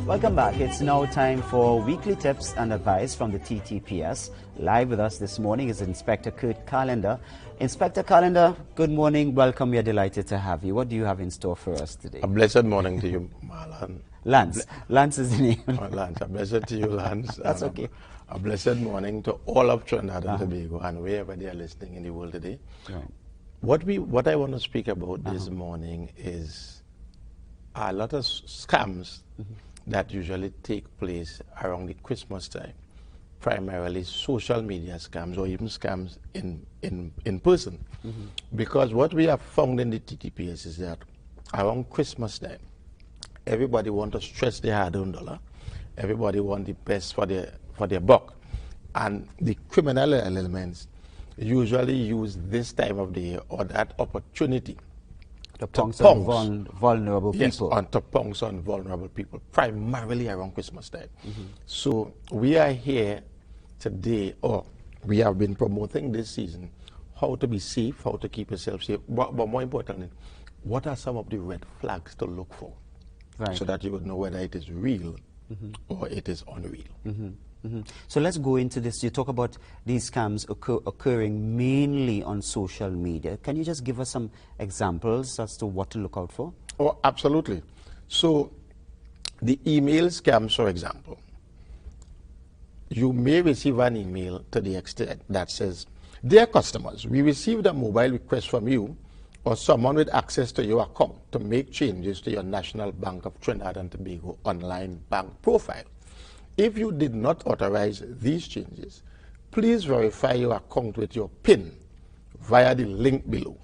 Welcome back. It's now time for weekly tips and advice from the TTPS. Live with us this morning is Inspector Kurt Callendar. Inspector Callendar, good morning. Welcome. We are delighted to have you. What do you have in store for us today? A blessed morning to you, Marlon. Lance. Lance is the name. Lance. A blessed to you, Lance. That's okay. A blessed morning to all of Trinidad and Tobago and wherever they are listening in the world today. Right. What I want to speak about this morning is a lot of scams that usually take place around the Christmas time, primarily social media scams or even scams in person. Because what we have found in the TTPS is that around Christmas time, everybody wants to stretch their hard-earned dollar. Everybody wants the best for their buck. And the criminal elements usually use this time of the year or that opportunity to pounce on vulnerable people. Yes, to pounce on vulnerable people, primarily around Christmas time. So we are here today, or we have been promoting this season, how to be safe, how to keep yourself safe, but more importantly, what are some of the red flags to look for, so that you would know whether it is real or it is unreal. So let's go into this. You talk about these scams occurring mainly on social media. Can you just give us some examples as to what to look out for? Oh, absolutely. So the email scams, for example, you may receive an email to the extent that says, "Dear customers, we received a mobile request from you or someone with access to your account to make changes to your National Bank of Trinidad and Tobago online bank profile. If you did not authorize these changes, please verify your account with your PIN via the link below.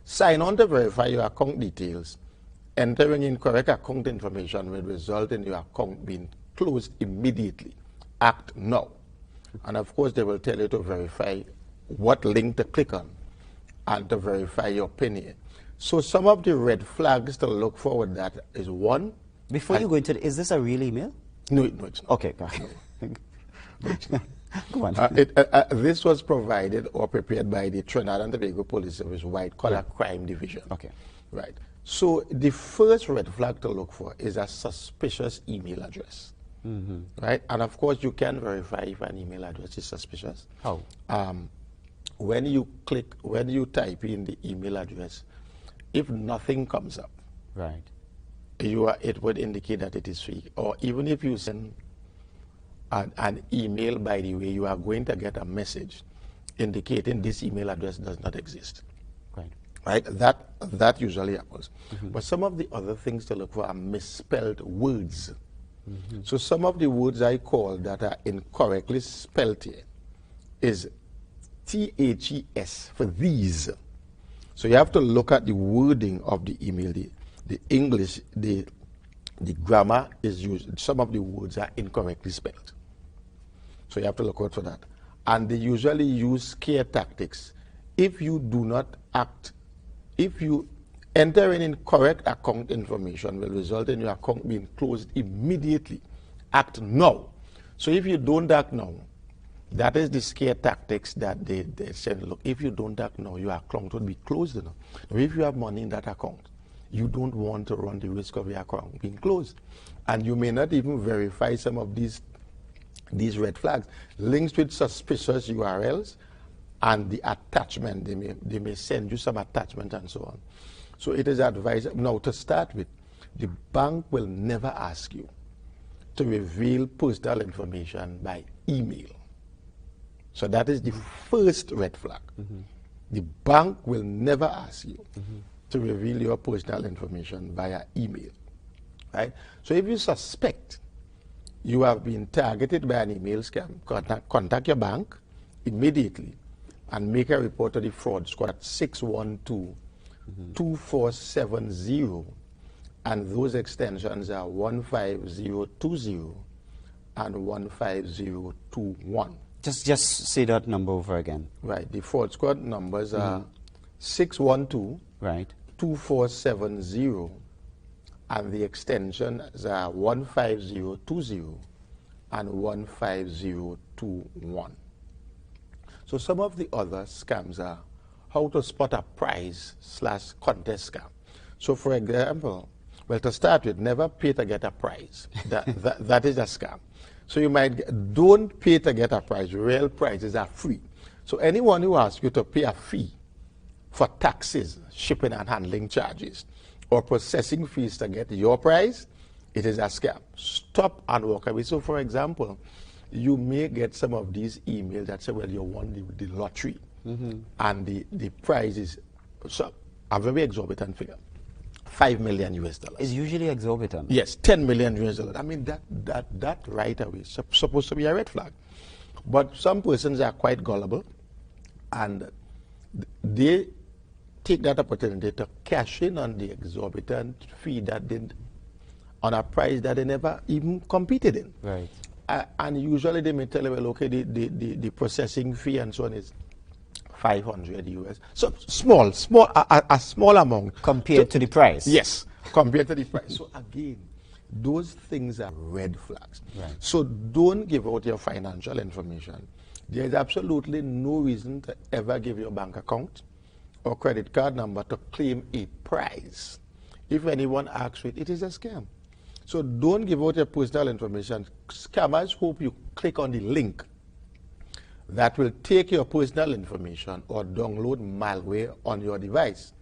Sign on to verify your account details. Entering incorrect account information will result in your account being closed immediately. Act now." And of course, they will tell you to verify what link to click on and to verify your PIN here. So some of the red flags to look for with that is one. Before you go into is this a real email? No, it's not. Okay, go ahead. Go on. This was provided or prepared by the Trinidad and Tobago Police Service White Collar Crime Division. Okay. Right. So the first red flag to look for is a suspicious email address. Right. And of course, you can verify if an email address is suspicious. How? When you type in the email address, if nothing comes up, right, it would indicate that it is fake. Or even if you send an email, by the way, you are going to get a message indicating this email address does not exist. Right. Right? That usually happens. But some of the other things to look for are misspelled words. So some of the words I call that are incorrectly spelled here is THES for these. So you have to look at the wording of the email. The English, the grammar is used. Some of the words are incorrectly spelled. So you have to look out for that. And they usually use scare tactics. If you do not act, if you enter in incorrect account information, will result in your account being closed immediately. Act now. So if you don't act now, that is the scare tactics that they say, look, if you don't act now, your account will be closed now. Now, if you have money in that account, you don't want to run the risk of your account being closed. And you may not even verify some of these red flags. Links with suspicious URLs and the attachment. They may send you some attachment and so on. So it is advisable. Now, to start with, the bank will never ask you to reveal personal information by email. So that is the first red flag. The bank will never ask you to reveal your personal information via email. Right? So if you suspect you have been targeted by an email scam, contact your bank immediately and make a report to the fraud squad at 612-2470, and those extensions are 15020 and 15021. Just say that number over again. Right. The fraud squad numbers are 612 right 2470, and the extensions are 15020 and 15021. So some of the other scams are how to spot a prize/contest scam. So for example, Well, to start with, never pay to get a prize. That is a scam. So you might, don't pay to get a prize. Real prizes are free. So anyone who asks you to pay a fee for taxes, shipping and handling charges, or processing fees to get your prize, it is a scam. Stop and walk away. So for example, you may get some of these emails that say, well, you won the lottery, and the prize is a very exorbitant figure, $5 million US. It's usually exorbitant. Yes, $10 million US. I mean, that right away is supposed to be a red flag. But some persons are quite gullible, and they take that opportunity to cash in on the exorbitant fee that they, on a prize that they never even competed in. Right. And usually they may tell you, well, okay, the processing fee and so on is 500 US. So a small amount. Compared to the price. Yes, compared to the price. So again, those things are red flags. Right. So don't give out your financial information. There is absolutely no reason to ever give your bank account or credit card number to claim a prize. If anyone asks for it, it is a scam. So don't give out your personal information. Scammers hope you click on the link that will take your personal information or download malware on your device.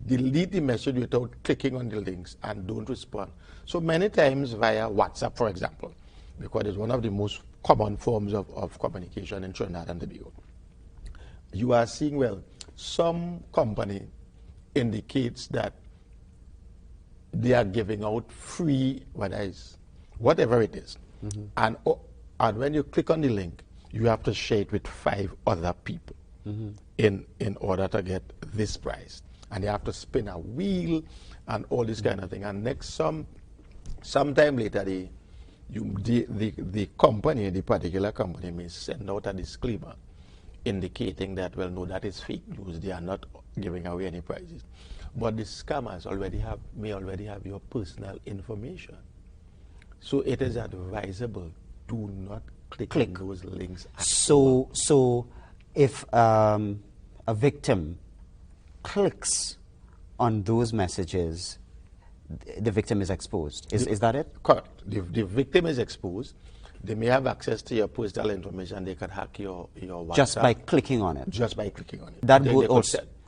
Delete the message without clicking on the links and don't respond. So many times via WhatsApp, for example, because it's one of the most common forms of communication in Trinidad and Tobago. You are seeing, well, some company indicates that they are giving out free, whatever it is. And when you click on the link, you have to share it with 5 other people in order to get this prize. And you have to spin a wheel and all this kind of thing. And next, sometime later, the company, the particular company, may send out a disclaimer indicating that, well, no, that is fake news. They are not giving away any prizes. But the scammers may already have your personal information. So it is advisable, do not click on those links. So if a victim clicks on those messages, the victim is exposed. Is that it? Correct. The victim is exposed. They may have access to your personal information. They can hack your WhatsApp. Just by clicking on it? Just by clicking on it.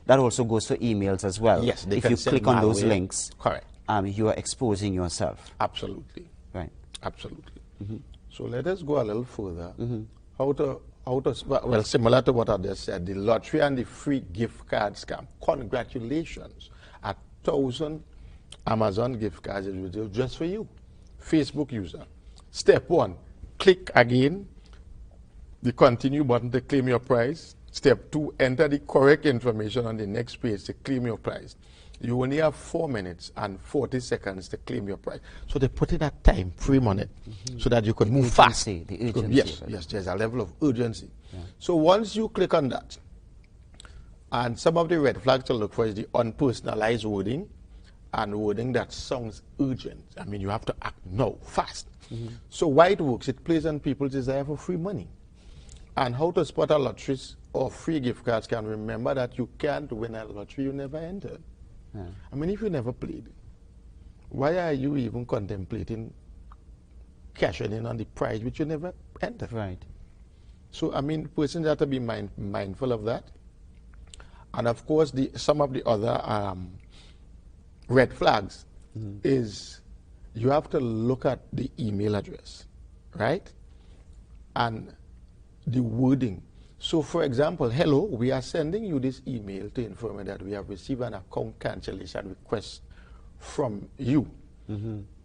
That also goes for emails as well. Yes. If you click on those links, correct, you are exposing yourself. Absolutely. Right. Absolutely. So let us go a little further. Well, similar to what I just said, the lottery and the free gift card scam. Congratulations. 1,000 Amazon gift cards is reserved just for you, Facebook user. Step 1, click again the continue button to claim your prize. Step 2, enter the correct information on the next page to claim your prize. You only have 4 minutes and 40 seconds to claim your prize. So they put in a time frame on it so that you can move fast. The urgency. Yes, there's a level of urgency. Yeah. So once you click on that, and some of the red flags to look for is the unpersonalized wording and wording that sounds urgent. I mean, you have to act now, fast. So why it works, it plays on people's desire for free money. And how to spot a lottery or free gift cards can remember that you can't win a lottery you never entered. Yeah. I mean, if you never played, why are you even contemplating cashing in on the prize which you never entered? Right. So, I mean, persons have to be mindful of that. And of course, some of the other red flags is you have to look at the email address, right? And the wording. So, for example, hello, we are sending you this email to inform you that we have received an account cancellation request from you.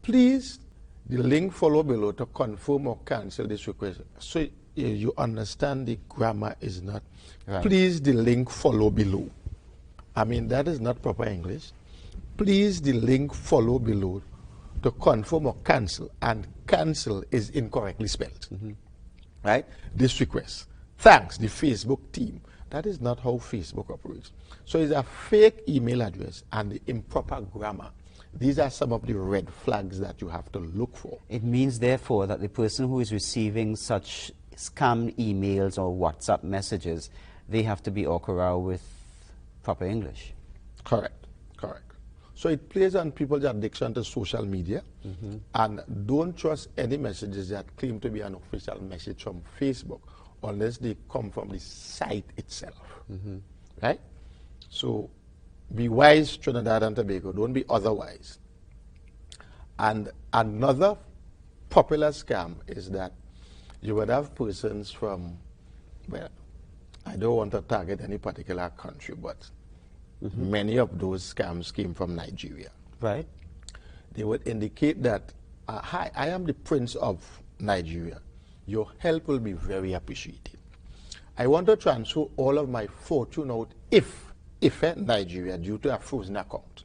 Please, the link follow below to confirm or cancel this request. So you understand the grammar is not, right. Please, the link follow below. I mean, that is not proper English. Please, the link follow below to confirm or cancel, and cancel is incorrectly spelled. Right? This request. Thanks, the Facebook team. That is not how Facebook operates. So it's a fake email address and the improper grammar. These are some of the red flags that you have to look for. It means, therefore, that the person who is receiving such scam emails or WhatsApp messages, they have to be okra with proper English. Correct, correct. So it plays on people's addiction to social media. And don't trust any messages that claim to be an official message from Facebook unless they come from the site itself. Right? So be wise, Trinidad and Tobago. Don't be otherwise. And another popular scam is that you would have persons from, well, I don't want to target any particular country, but many of those scams came from Nigeria. Right. They would indicate that, hi, I am the Prince of Nigeria. Your help will be very appreciated. I want to transfer all of my fortune out if Nigeria, due to a frozen account.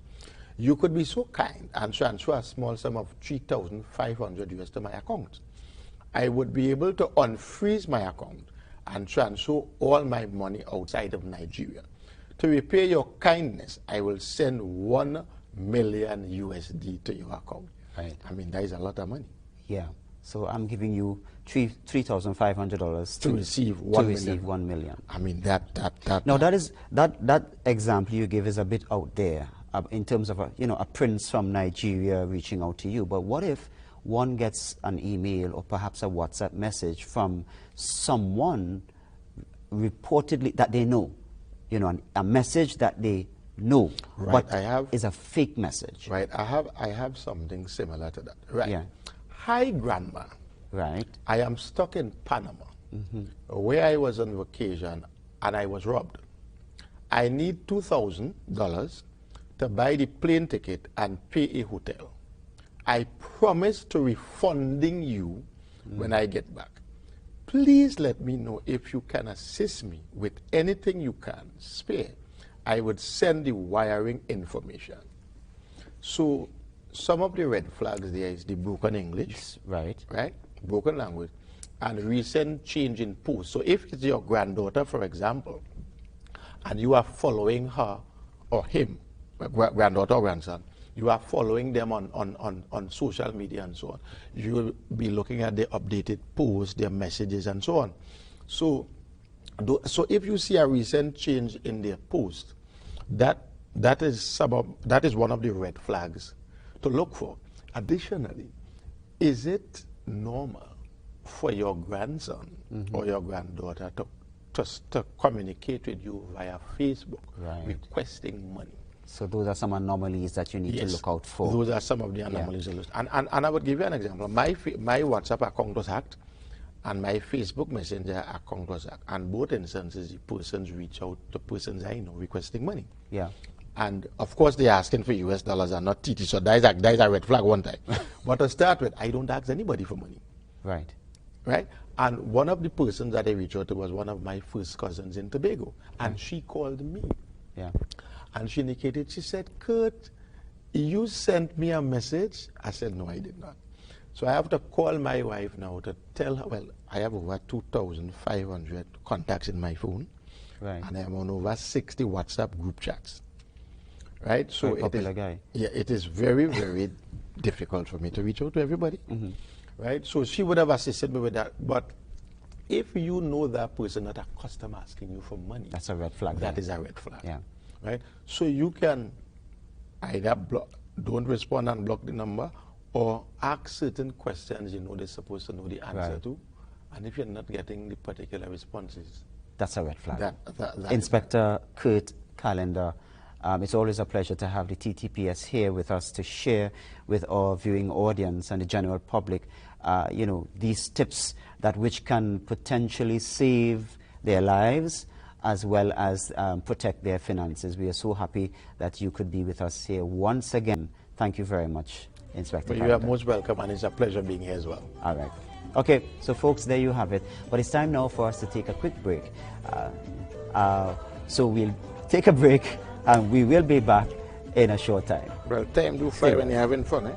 You could be so kind and transfer a small sum of 3,500 US to my account. I would be able to unfreeze my account and transfer all my money outside of Nigeria. To repay your kindness, I will send 1 million USD to your account. Right. I mean, that is a lot of money. Yeah. So I'm giving you $3,500 to receive 1 million. I mean, that. Now that example you give is a bit out there in terms of a prince from Nigeria reaching out to you. But what if one gets an email or perhaps a WhatsApp message from someone reportedly that they know, a message that they know, right, but is a fake message. Right. I have something similar to that. Right. Yeah. Hi, Grandma. Right. I am stuck in Panama, where I was on vacation and I was robbed. I need $2,000 to buy the plane ticket and pay a hotel. I promise to refunding you when I get back. Please let me know if you can assist me with anything you can spare. I would send the wiring information. So some of the red flags there is the broken English, right, broken language, and recent change in post. So if it's your granddaughter, for example, and you are following her or him, granddaughter or grandson, you are following them on social media and so on, you will be looking at their updated posts, their messages and so on. So if you see a recent change in their post, that is one of the red flags to look for. Additionally, is it normal for your grandson or your granddaughter to communicate with you via Facebook, requesting money? So those are some anomalies that you need to look out for. Those are some of the anomalies. And I would give you an example. My WhatsApp account was hacked and my Facebook Messenger account was hacked. And both instances, the persons reach out to persons I know requesting money. Yeah. And of course, they're asking for US dollars and not TT. So that is a red flag one time. But to start with, I don't ask anybody for money. Right. Right? And one of the persons that I reached out to was one of my first cousins in Tobago. And she called me. Yeah. And she indicated, she said, Kurt, you sent me a message? I said, no, I did not. So I have to call my wife now to tell her, well, I have over 2,500 contacts in my phone. Right. And I'm on over 60 WhatsApp group chats. Right? So it is very, very difficult for me to reach out to everybody. Right? So she would have assisted me with that. But if you know that person that a customer asking you for money, that's a red flag. That is a red flag. Yeah. Right? So you can either don't respond and block the number, or ask certain questions they're supposed to know the answer to. And if you're not getting the particular responses, that's a red flag. That Inspector Kurt Callendar, it's always a pleasure to have the TTPS here with us to share with our viewing audience and the general public, these tips which can potentially save their lives as well as protect their finances. We are so happy that you could be with us here once again. Thank you very much, Inspector. You are most welcome, and it's a pleasure being here as well. All right. Okay, so folks, there you have it. But it's time now for us to take a quick break. So we'll take a break, and we will be back in a short time. Well, time do fly when you're having fun, eh?